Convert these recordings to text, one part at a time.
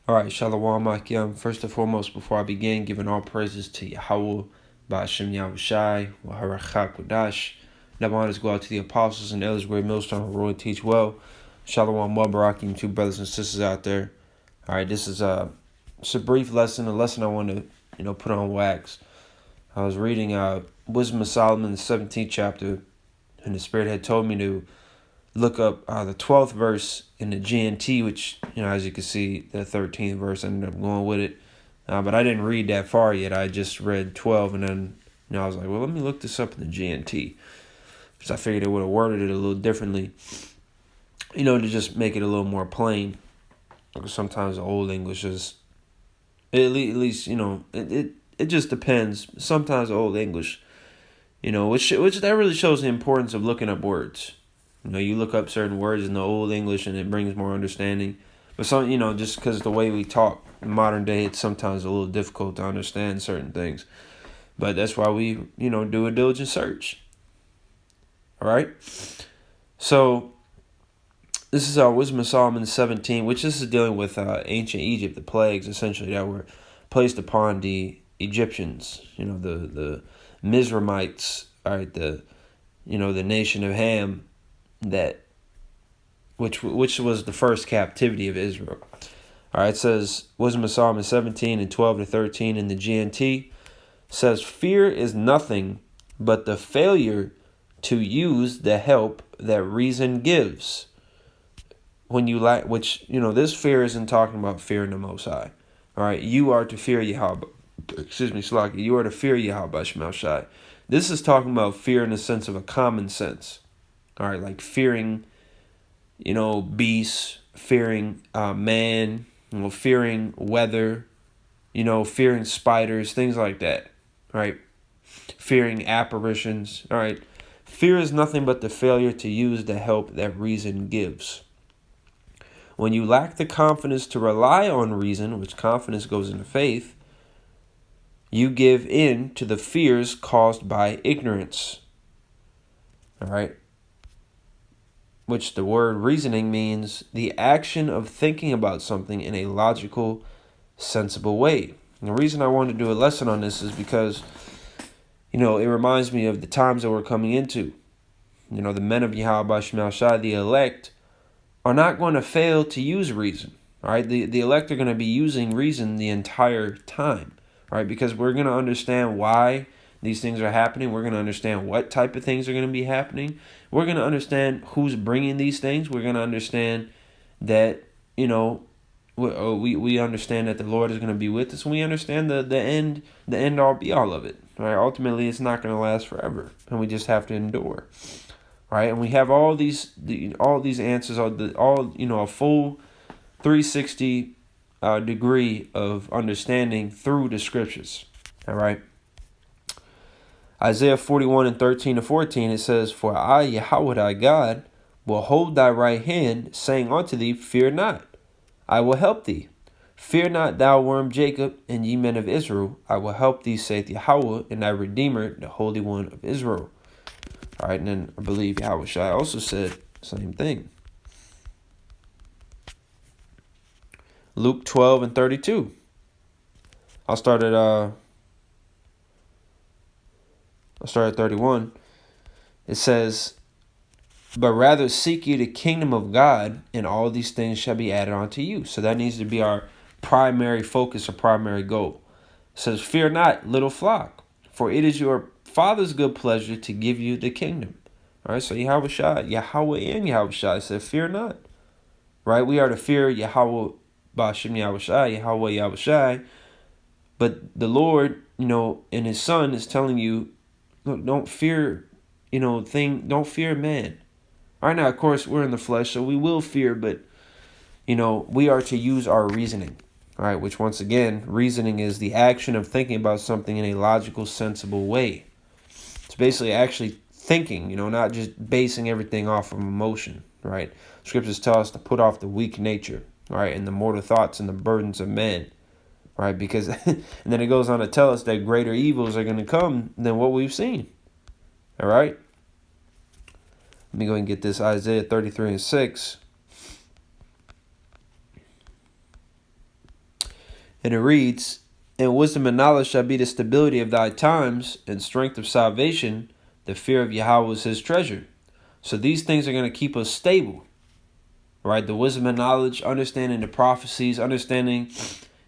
All right, Shalom Akim. First and foremost, before I begin, giving all praises to Yahweh, Ba'ashem Yahushai, Waharachak Wadash. Now, honors go out to the apostles and elders, great millstone, who and teach well. Shalom Mubarakim, two brothers and sisters out there. All right, this is it's a brief lesson, a lesson I want to put on wax. I was reading Wisdom of Solomon, the 17th chapter, and the Spirit had told me to look up the 12th verse in the GNT, which, as you can see, the 13th verse, I ended up going with it. But I didn't read that far yet. I just read 12, and then I was like, well, let me look this up in the GNT. Because I figured it would have worded it a little differently, to just make it a little more plain. Because sometimes the Old English is, at least, it just depends. Sometimes the Old English, which that really shows the importance of looking up words. You look up certain words in the Old English and it brings more understanding. But some, just because the way we talk in modern day, it's sometimes a little difficult to understand certain things. But that's why we, do a diligent search. All right? So, this is our Wisdom of Solomon 17, which this is dealing with ancient Egypt, the plagues, essentially, that were placed upon the Egyptians, the Mizraimites, all right, the nation of Ham, which was the first captivity of Israel. All right, it says Wisdom of Solomon 17 and 12 to 13 in the GNT says, fear is nothing but the failure to use the help that reason gives. When you lack, which, this fear isn't talking about fearing the Most High. All right, you are to fear Yahweh. Slaki. You are to fear Yahweh Shemel Shai. This is talking about fear in the sense of a common sense. All right, like fearing, beasts, fearing man, fearing weather, fearing spiders, things like that, right? Fearing apparitions, all right? Fear is nothing but the failure to use the help that reason gives. When you lack the confidence to rely on reason, which confidence goes into faith, you give in to the fears caused by ignorance, all right? Which the word reasoning means the action of thinking about something in a logical, sensible way. And the reason I wanted to do a lesson on this is because, it reminds me of the times that we're coming into. The men of Yahweh Shemel Shai, the elect, are not going to fail to use reason. All right, the elect are going to be using reason the entire time, right? Because we're going to understand why these things are happening. We're going to understand what type of things are going to be happening. We're going to understand who's bringing these things. We're going to understand that, we understand that the Lord is going to be with us. And we understand the end all be all of it. Right? Ultimately, it's not going to last forever, and we just have to endure. Right? And we have all these answers, a full 360 degree of understanding through the scriptures. All right. Isaiah 41 and 13 to 14, it says, for I, Yahweh thy God, will hold thy right hand, saying unto thee, fear not, I will help thee. Fear not, thou worm Jacob, and ye men of Israel, I will help thee, saith Yahweh, and thy Redeemer, the Holy One of Israel. All right, and then I believe Yahweh Shai also said the same thing. Luke 12 and 32. I'll start at 31. It says, but rather seek ye the kingdom of God, and all these things shall be added unto you. So that needs to be our primary focus or primary goal. It says, fear not, little flock, for it is your Father's good pleasure to give you the kingdom. All right, so Yahweh and Yahweh Shai said, fear not. Right, we are to fear Yahweh Ba'ashem Yahweh Shai, Yahweh Shai. But the Lord, and His Son is telling you, look, don't fear, don't fear man. All right, now, of course, we're in the flesh, so we will fear, but, we are to use our reasoning. All right, which once again, reasoning is the action of thinking about something in a logical, sensible way. It's basically actually thinking, not just basing everything off of emotion, right? Scriptures tell us to put off the weak nature, right, and the mortal thoughts and the burdens of men, right? Because, and then it goes on to tell us that greater evils are going to come than what we've seen, all right? Let me go and get this Isaiah 33 and 6. And it reads, "And wisdom and knowledge shall be the stability of thy times, and strength of salvation. The fear of Yahweh is his treasure." So these things are going to keep us stable, right? The wisdom and knowledge, understanding the prophecies, understanding,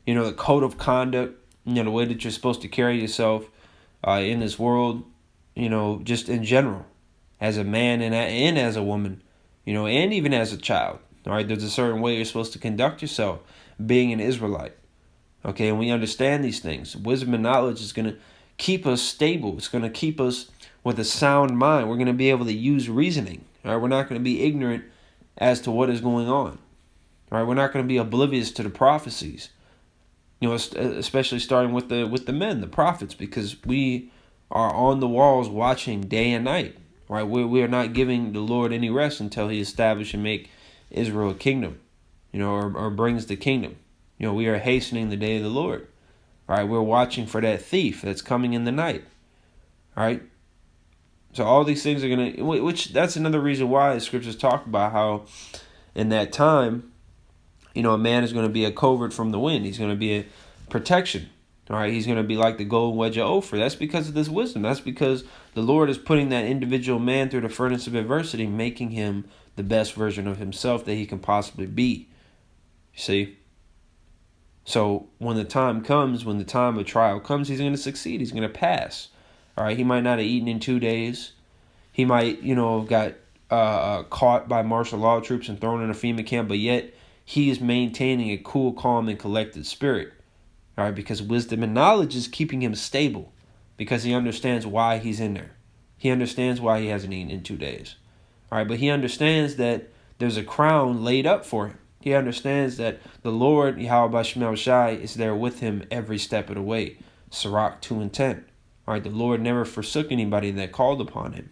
the code of conduct, the way that you're supposed to carry yourself in this world, just in general, as a man and as a woman, and even as a child. All right, there's a certain way you're supposed to conduct yourself, being an Israelite. Okay, and we understand these things. Wisdom and knowledge is going to keep us stable. It's going to keep us with a sound mind. We're going to be able to use reasoning. All right, we're not going to be ignorant as to what is going on. All right, we're not going to be oblivious to the prophecies. Especially starting with the men, the prophets, because we are on the walls watching day and night. Right, we are not giving the Lord any rest until He establish and make Israel a kingdom, or brings the kingdom. We are hastening the day of the Lord. All right, we're watching for that thief that's coming in the night. All right. So all these things are going to, which that's another reason why the scriptures talk about how in that time, a man is going to be a covert from the wind. He's going to be a protection. All right, he's going to be like the golden wedge of Ophir. That's because of this wisdom. That's because the Lord is putting that individual man through the furnace of adversity, making him the best version of himself that he can possibly be. You see? So when the time comes, when the time of trial comes, he's going to succeed. He's going to pass. All right, he might not have eaten in 2 days. He might, have got caught by martial law troops and thrown in a FEMA camp, but yet he is maintaining a cool, calm, and collected spirit. All right, because wisdom and knowledge is keeping him stable, because he understands why he's in there. He understands why he hasn't eaten in 2 days. All right, but he understands that there's a crown laid up for him. He understands that the Lord, Yahweh Shemel Shai, is there with him every step of the way. Sirach 2:10. All right, the Lord never forsook anybody that called upon him.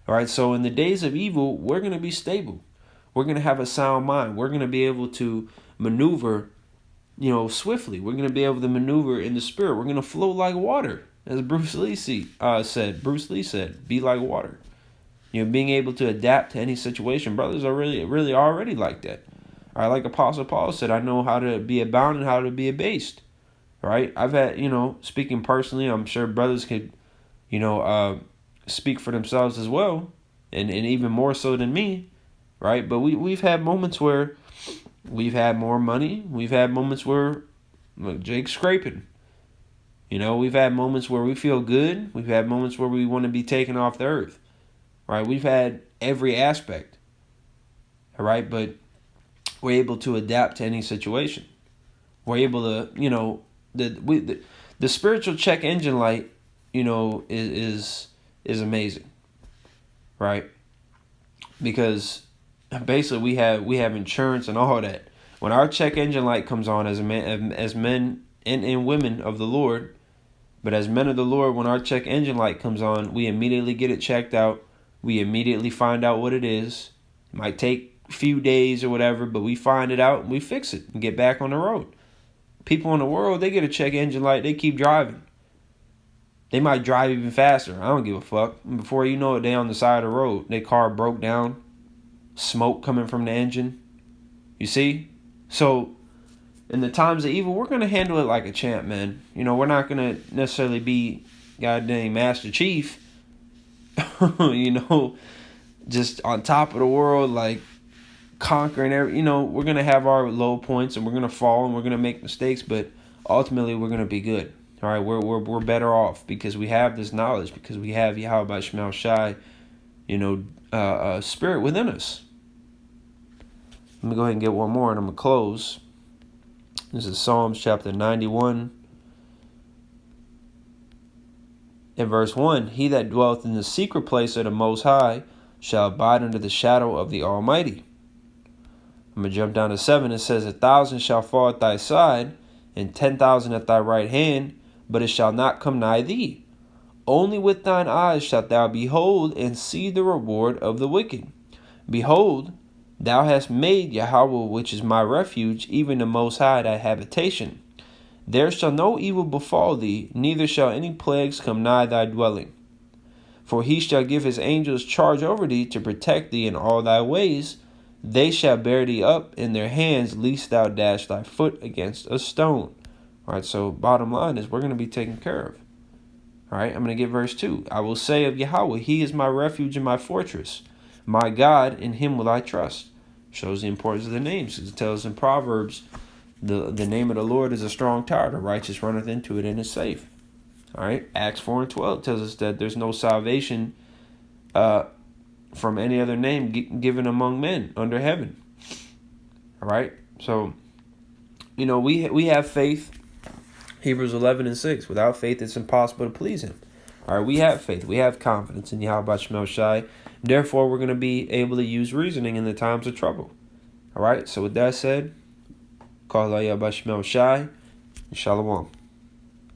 All right, so in the days of evil, we're going to be stable. We're going to have a sound mind. We're going to be able to maneuver, swiftly. We're going to be able to maneuver in the spirit. We're going to flow like water, as Bruce Lee said. Bruce Lee said, "Be like water." Being able to adapt to any situation. Brothers are really already like that. All right, like Apostle Paul said, "I know how to be abound and how to be abased." All right, I've had, speaking personally, I'm sure brothers could, speak for themselves as well, and even more so than me, right? But we've had moments where we've had more money. We've had moments where, look, Jake's scraping. We've had moments where we feel good. We've had moments where we want to be taken off the earth, right? We've had every aspect, all right? But we're able to adapt to any situation. We're able to, the spiritual check engine light, is amazing, right? Because basically we have insurance and all that. When our check engine light comes on as men and women of the Lord, but as men of the Lord, when our check engine light comes on, we immediately get it checked out. We immediately find out what it is. It might take a few days or whatever, but we find it out and we fix it and get back on the road. People in the world, they get a check engine light, they keep driving. They might drive even faster. I don't give a fuck. Before you know it, they on the side of the road. Their car broke down. Smoke coming from the engine. You see? So, in the times of evil, we're going to handle it like a champ, man. We're not going to necessarily be goddamn Master Chief. Just on top of the world, like conquering every, we're going to have our low points and we're going to fall and we're going to make mistakes, but ultimately we're going to be good. All right, we're better off because we have this knowledge, because we have Yahweh Shemel Shai, spirit within us. Let me go ahead and get one more and I'm going to close. This is Psalms chapter 91 and verse 1. "He that dwelleth in the secret place of the Most High shall abide under the shadow of the Almighty." I'm going to jump down to 7. It says, "1,000 shall fall at thy side, and 10,000 at thy right hand, but it shall not come nigh thee. Only with thine eyes shalt thou behold and see the reward of the wicked. Behold, thou hast made Yahweh, which is my refuge, even the Most High, thy habitation. There shall no evil befall thee, neither shall any plagues come nigh thy dwelling. For he shall give his angels charge over thee to protect thee in all thy ways. They shall bear thee up in their hands, lest thou dash thy foot against a stone." All right, so bottom line is we're going to be taken care of. All right, I'm going to get verse 2. I will say of Yahweh, He is my refuge and my fortress. My God, in Him will I trust. Shows the importance of the names. It tells in Proverbs, the name of the Lord is a strong tower. The righteous runneth into it and is safe. All right, Acts 4:12 tells us that there's no salvation from any other name given among men under heaven. All right, so we have faith. Hebrews 11:6. Without faith, it's impossible to please Him. All right, we have faith. We have confidence in Yahweh Shemel Shai. Therefore, we're going to be able to use reasoning in the times of trouble. All right, so with that said, call Yahweh Shemel Shai. Shalom.